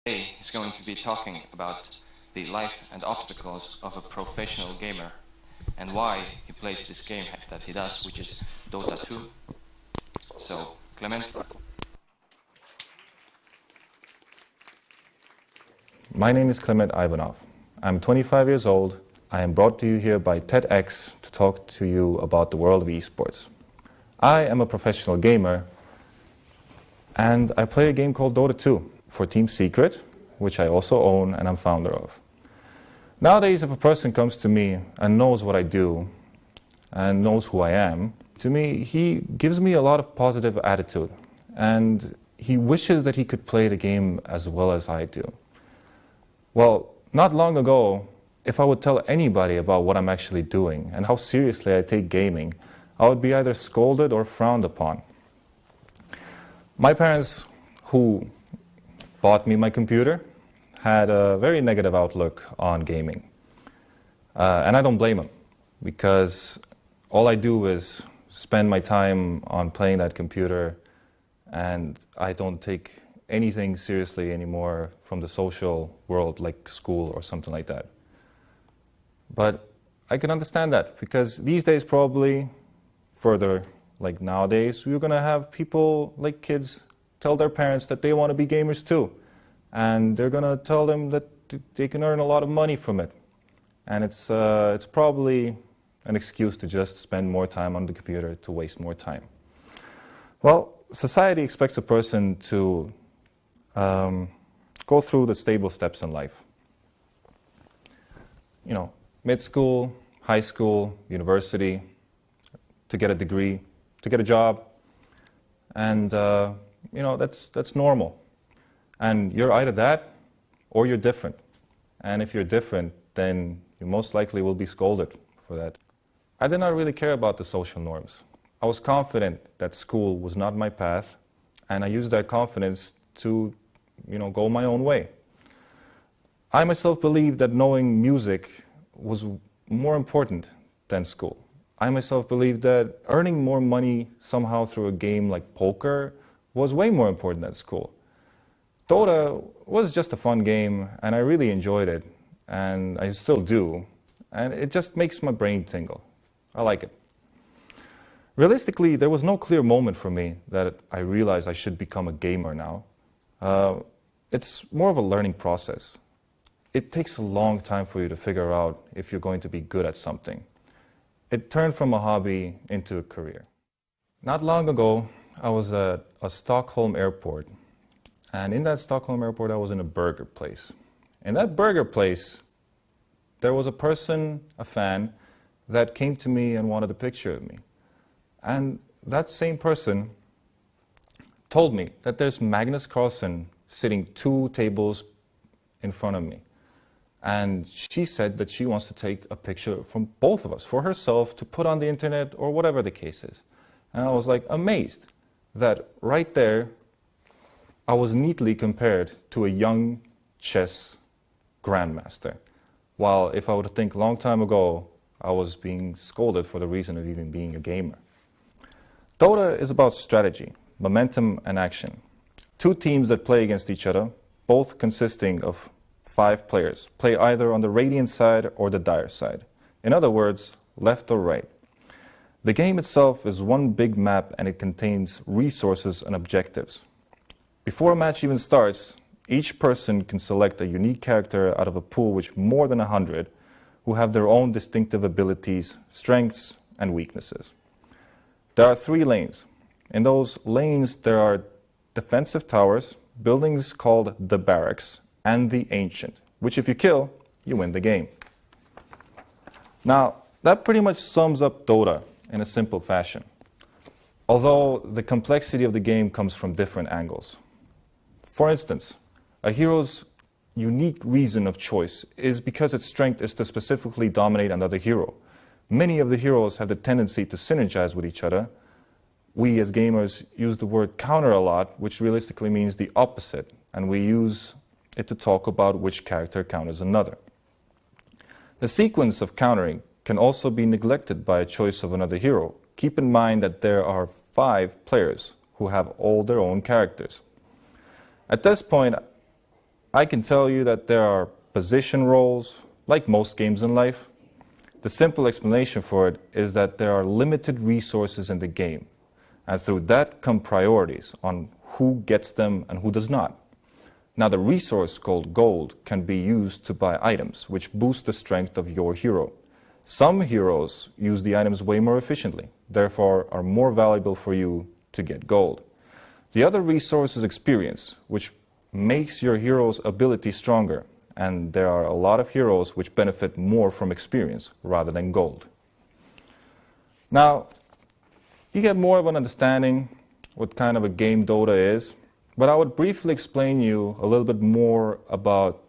Today he's going to be talking about the life and obstacles of a professional gamer and why he plays this game that he does, which is Dota 2. So, Clement. My name is Clement Ivanov. I'm 25 years old. I am brought to you here by TEDx to talk to you about the world of esports. I am a professional gamer and I play a game called Dota 2 for Team Secret, which I also own and I'm founder of. Nowadays, if a person comes to me and knows what I do and knows who I am, to me, he gives me a lot of positive attitude and he wishes that he could play the game as well as I do. Well, not long ago, if I would tell anybody about what I'm actually doing and how seriously I take gaming, I would be either scolded or frowned upon. My parents, who bought me my computer, had a very negative outlook on gaming. And I don't blame them, because all I do is spend my time on playing that computer, and I don't take anything seriously anymore from the social world like school or something like that. But I can understand that, because these days probably further, like nowadays, we're going to have people like kids tell their parents that they want to be gamers too. And they're going to tell them that they can earn a lot of money from it. And it's probably an excuse to just spend more time on the computer, to waste more time. Well, society expects a person to go through the stable steps in life. You know, mid-school, high school, university, to get a degree, to get a job, and you know, that's normal. And you're either that or you're different. And if you're different, then you most likely will be scolded for that. I did not really care about the social norms. I was confident that school was not my path, and I used that confidence to, you know, go my own way. I myself believed that knowing music was more important than school. I myself believed that earning more money somehow through a game like poker was way more important than school. Dota was just a fun game, and I really enjoyed it, and I still do, and it just makes my brain tingle. I like it. Realistically, there was no clear moment for me that I realized I should become a gamer now. It's more of a learning process. It takes a long time for you to figure out if you're going to be good at something. It turned from a hobby into a career. Not long ago, I was at a Stockholm airport. And in that Stockholm airport, I was in a burger place. In that burger place, there was a person, a fan, that came to me and wanted a picture of me. And that same person told me that there's Magnus Carlsen sitting 2 tables in front of me. And she said that she wants to take a picture from both of us, for herself, to put on the internet or whatever the case is. And I was like amazed that right there, I was neatly compared to a young chess grandmaster. While if I were to think a long time ago, I was being scolded for the reason of even being a gamer. Dota is about strategy, momentum, and action. 2 teams that play against each other, both consisting of 5 players, play either on the Radiant side or the Dire side. In other words, left or right. The game itself is one big map, and it contains resources and objectives. Before a match even starts, each person can select a unique character out of a pool with more than 100 who have their own distinctive abilities, strengths, and weaknesses. There are 3 lanes. In those lanes, there are defensive towers, buildings called the barracks, and the ancient, which if you kill, you win the game. Now, that pretty much sums up Dota in a simple fashion, although the complexity of the game comes from different angles. For instance, a hero's unique reason of choice is because its strength is to specifically dominate another hero. Many of the heroes have the tendency to synergize with each other. We as gamers use the word counter a lot, which realistically means the opposite, and we use it to talk about which character counters another. The sequence of countering can also be neglected by a choice of another hero. Keep in mind that there are 5 players who have all their own characters. At this point, I can tell you that there are position roles, like most games in life. The simple explanation for it is that there are limited resources in the game, and through that come priorities on who gets them and who does not. Now, the resource called gold can be used to buy items, which boost the strength of your hero. Some heroes use the items way more efficiently, therefore are more valuable for you to get gold. The other resource is experience, which makes your hero's ability stronger, and there are a lot of heroes which benefit more from experience rather than gold. Now, you get more of an understanding what kind of a game Dota is, but I would briefly explain you a little bit more about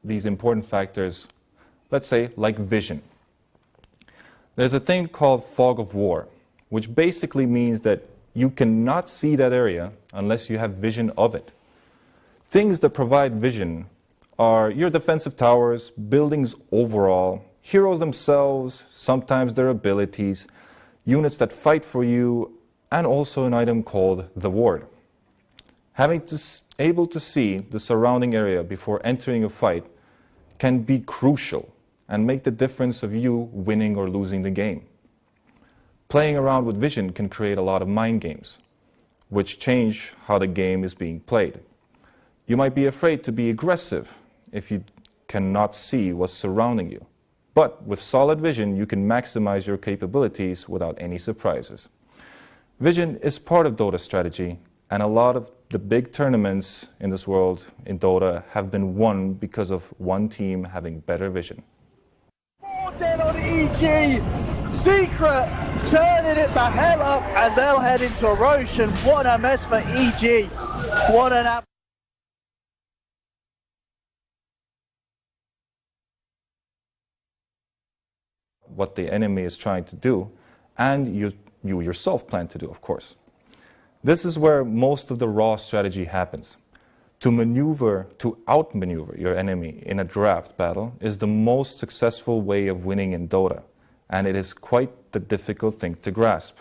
these important factors, let's say like vision. There's a thing called fog of war, which basically means that you cannot see that area unless you have vision of it. Things that provide vision are your defensive towers, buildings overall, heroes themselves, sometimes their abilities, units that fight for you, and also an item called the ward. Able to see the surrounding area before entering a fight can be crucial and make the difference of you winning or losing the game. Playing around with vision can create a lot of mind games, which change how the game is being played. You might be afraid to be aggressive if you cannot see what's surrounding you. But with solid vision, you can maximize your capabilities without any surprises. Vision is part of Dota's strategy, and a lot of the big tournaments in this world in Dota have been won because of one team having better vision. More dead on EG! Secret turning it the hell up, and they'll head into Roche, and what a mess for EG. What an what the enemy is trying to do, and you yourself plan to do, of course. This is where most of the raw strategy happens. To outmaneuver your enemy in a draft battle is the most successful way of winning in Dota, and it is quite the difficult thing to grasp.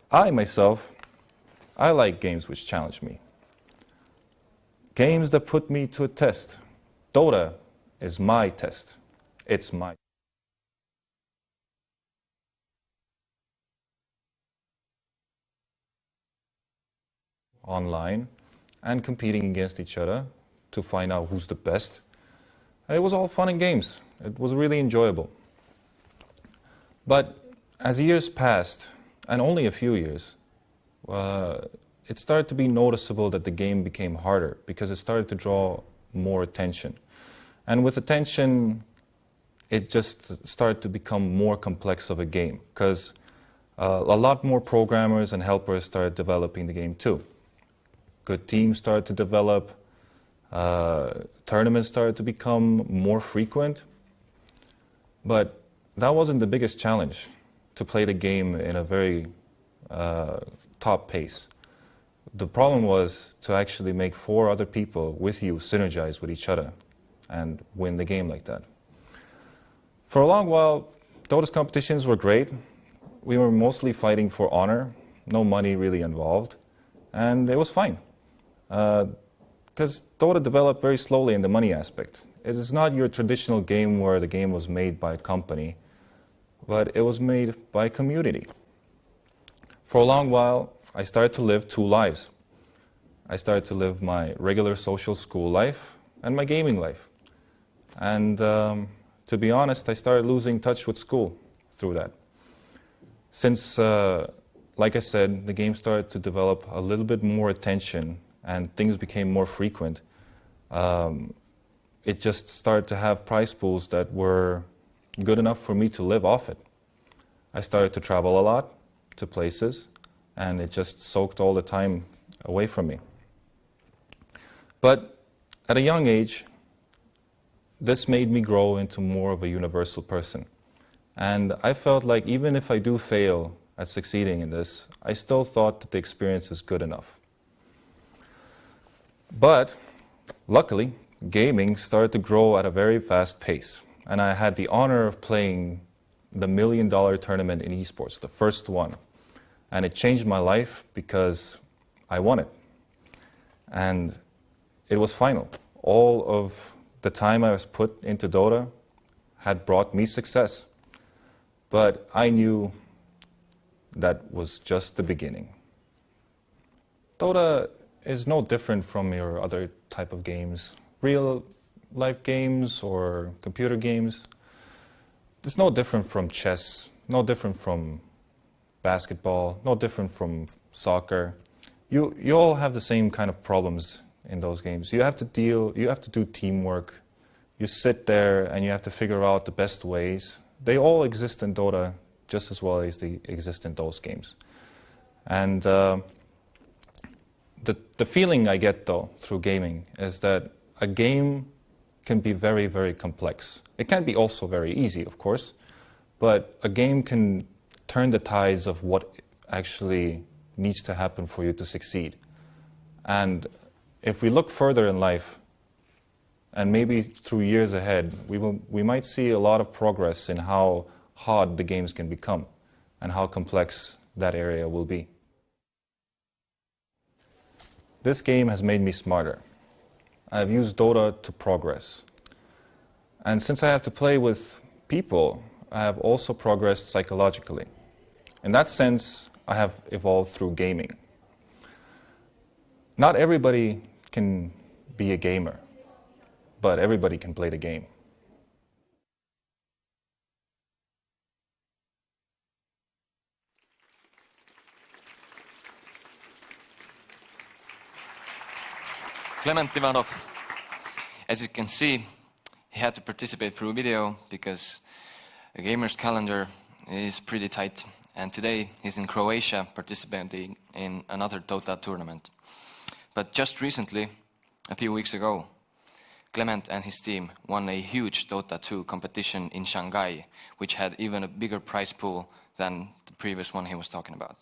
I like games which challenge me. Games that put me to a test. Dota is my test. It's my online and competing against each other to find out who's the best. It was all fun and games. It was really enjoyable. But as years passed, and only a few years, it started to be noticeable that the game became harder because it started to draw more attention. And with attention, it just started to become more complex of a game because a lot more programmers and helpers started developing the game too. Good teams started to develop, tournaments started to become more frequent, but that wasn't the biggest challenge, to play the game in a very top pace. The problem was to actually make 4 other people with you synergize with each other and win the game like that. For a long while, Dota's competitions were great. We were mostly fighting for honor, no money really involved, and it was fine. Because Dota developed very slowly in the money aspect. It is not your traditional game where the game was made by a company, but it was made by a community. For a long while, I started to live 2 lives. I started to live my regular social school life and my gaming life. And to be honest, I started losing touch with school through that. Since, like I said, the game started to develop a little bit more attention and things became more frequent, it just started to have prize pools that were good enough for me to live off it. I started to travel a lot to places, and it just soaked all the time away from me. But at a young age, this made me grow into more of a universal person. And I felt like even if I do fail at succeeding in this, I still thought that the experience is good enough. But luckily, gaming started to grow at a very fast pace, and I had the honor of playing the $1 million tournament in esports, the first one. And it changed my life because I won it. And it was final. all of the time I was put into Dota had brought me success. But I knew that was just the beginning. Dota is no different from your other type of games. Real life games or computer games. It's no different from chess, no different from basketball, no different from soccer. You all have the same kind of problems in those games. You have to do teamwork. You sit there and you have to figure out the best ways. They all exist in Dota just as well as they exist in those games. And the feeling I get, though, through gaming is that a game can be very, very complex. It can be also very easy, of course, but a game can turn the tides of what actually needs to happen for you to succeed. And if we look further in life, and maybe through years ahead, we might see a lot of progress in how hard the games can become and how complex that area will be. This game has made me smarter. I've used Dota to progress. And since I have to play with people, I have also progressed psychologically. In that sense, I have evolved through gaming. Not everybody can be a gamer, but everybody can play the game. Clement Ivanov, as you can see, he had to participate through video because a gamer's calendar is pretty tight. And today he's in Croatia participating in another Dota tournament. But just recently, a few weeks ago, Clement and his team won a huge Dota 2 competition in Shanghai, which had even a bigger prize pool than the previous one he was talking about.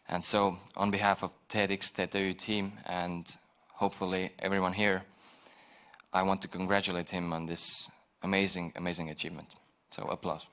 And so, on behalf of TEDxTTÜ team and hopefully everyone here, I want to congratulate him on this amazing, amazing achievement. So, applause.